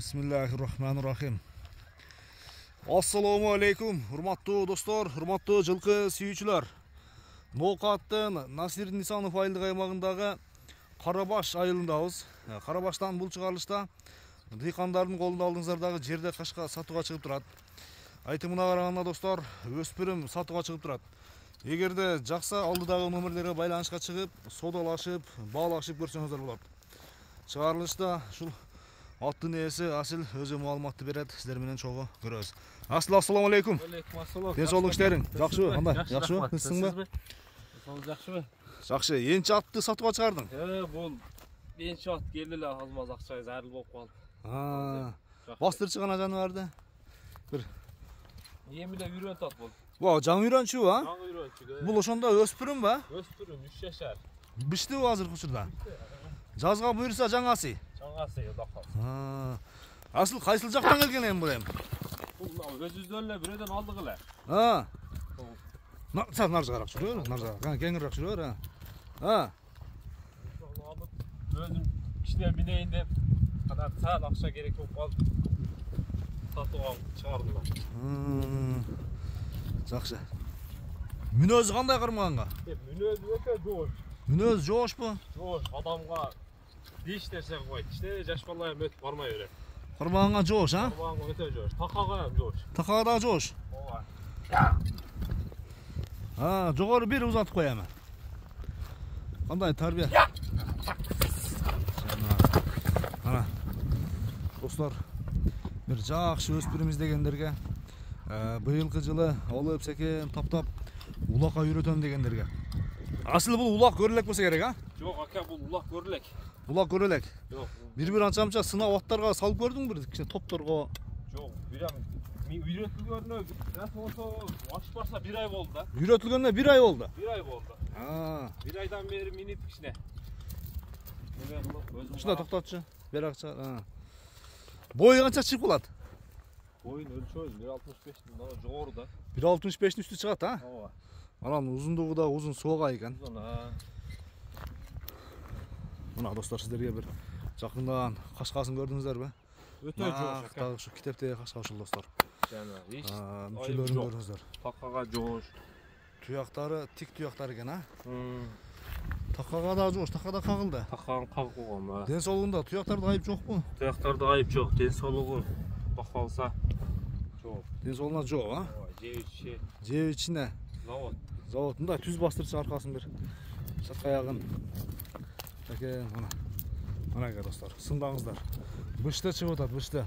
Bismillahirrahmanirrahim. Assalamu alaikum, hurmattуу достор, hurmattуу жылкы сүйүүчүлөр. Ноокаттын Насир Нисанов айылдык аймагындагы Карабаш айылындабыз. Карабаштан бул чыгарылышта дыйкандардын колунда алдыңыздардагы жерде кашка сатууга чыгып турат. Айтымына караганда достор, өспүрүм сатууга чыгып турат. Эгерде жакса алдыдагы номерлерге байланышка чыгып, содалашып, баалашып көрсөңүздөр болот. Чыгарылышта ушул аттын ээси Асыл өзү маалыматты берет, сиздер менен чогуу көрөбүз. Асыл, ассаламу алейкум. Алейкум ассалам. Денсаулык иштериң жакшыбы? Кандай? Жакшыбы? Ысыңбы? Жакшыбы? Жакшы. Энчи атты сатууга чыгардың? Бул энчи ат келди эле, азмаз акча зарыл болуп калды. Бастырчы гана жаныбарды? Бир Эмиле үйрөнт ат бул. Жаңы үйрөнчүбү, а? Жаңы үйрөнчү. Бул ошондо өспүрүм ба? Өспүрүм 3 жашар. Биштиби азыркы учурда? Жазга буйрса жаңасы. Жаңасы дакал. Асыл кайсыл жактан келген эми бул эми? Бул өзүбүздөн эле бирөөдөн алдык эле. Сен наржа карап жүрөбүр, наржа. Кеңирээк жүрөбүр, Өзүм кичине минейин деп, кана саат акча керек болуп калды. Сатууга чыгардым. Жакшы. Мүнөзү кандай кырмаганга? Мүнөзү өтө жоош. Мүнөзү жоошпу? Жоош, адамга диш нерсе койт. Кичине жаш балалар өтүп бармай берет. Кырмаганга жоош, а? Кырмаганга өтө жоош. Такага ham жоош. Такага да жоош. Жогору бир узатып коем. Кандай тарбия? Ана. Достор, бир жакшы өспүрүм издегендерге, быйылкы жылы алып секен таптап улакка үйрөтөм дегендерге. Асыл бул улак көрүлөк болсо керек, а? Жок, ака, бул улак көрүлөк. Улак көрүлөк. Жок. Бир анча-мынча сынап аттарга салып көрдүң бир кичине топторго? Жок, бирам мен үйрөтүлгөнүнө болсо ашып барса 1 ай болду да. Үйрөтүлгөнүнө 1 ай болду. 1 ай болду. 1 айдан бери минип кичине. Ушунда токтотчу. Бер акча. Бою канча чыгып калат? Боюн өлчөбүз 1.65 жогоруда. 1.65 үстү чыгат, а? Ооба. Анан узундугу да узун соога экен. Мына достор, сиздерге бир жакындан кашкасын көрдүңүздөрбү? Өтө жоош ака. Ушу китептеги кашка ушул достор. Мүчөлөрүн көрүңүздөр. Такага жоош. Туяктары тик туяктар экен, а? Такага да жоош, така да кагылды. Такагын кагып койгон. Ден соолугунда туяктарда айып жокпу? Туяктарда айып жок, ден соолугу бакалса жок. Ден соолугуна жок, а? Жеп ичине. Завод. Мындай түз бастырчы аркасын бир. Чатка аягын. Экен, мына экен достор. Сындаңыздар. Бышты чыгып атат, бышты.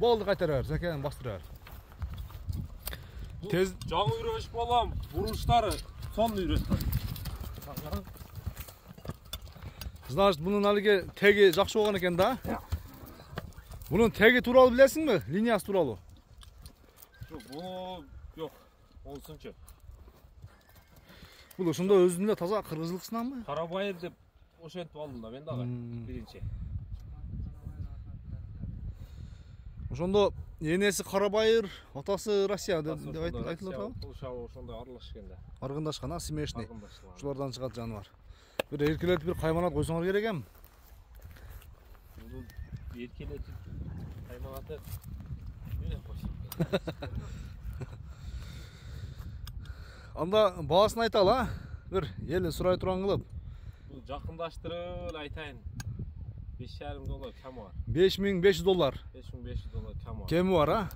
Болду, кайтара бер, экен, бастыра бер. Тез жаңы үйрөнүш балам, бурулуштары сонун үйрөттүм. Значит, bunun алиге теги жакшы болгон экен да? Bunun теги тууралуу билесиңби? Линиясы тууралуу? Жок, бул жок. Болсунчу. Бул ошондо өзүнүн эле таза кыргызылыксынанбы? Карабайыр деп ошентип алдым да мен дагы биринчи. Ошондо энеси Карабайыр, атасы Россия деп айтылып атабы? Бул шабы ошондой аралашкан да. Аргындашкан, а, смешный. Ушулардан чыгат жаныбар. Бир эркелетип бир кайманат койсоңор керек эми. Бул эркелетип кайманатып менен койсоң. Анда баасын айталы, а? Бир эли сурай турган кылып. Бул жакындаштырып айтайын. $5,5 кем бар. $5,500. $5,500 Кеми бар, а?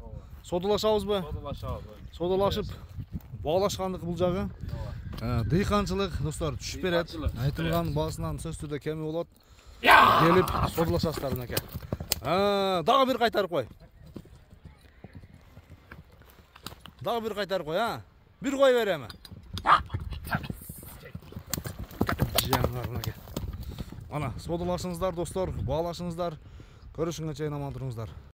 Содалашабызбы? Содалашабыз. Содалашып баалашкандык бул жагы. Дыйканчылык достор түшүп берет. Айтылган баасынан сөзсүз түрдө кеми болот. Келип содалашасыздар мынакей. Дагы бир кайтарып кой. Дагы бир кайтарып кой, а? Бир кой береме. Жанар мынакей. Ана, содалашыңыздар достор, баалашыңыздар. Көрүшүнгө чейин аман туруңуздар.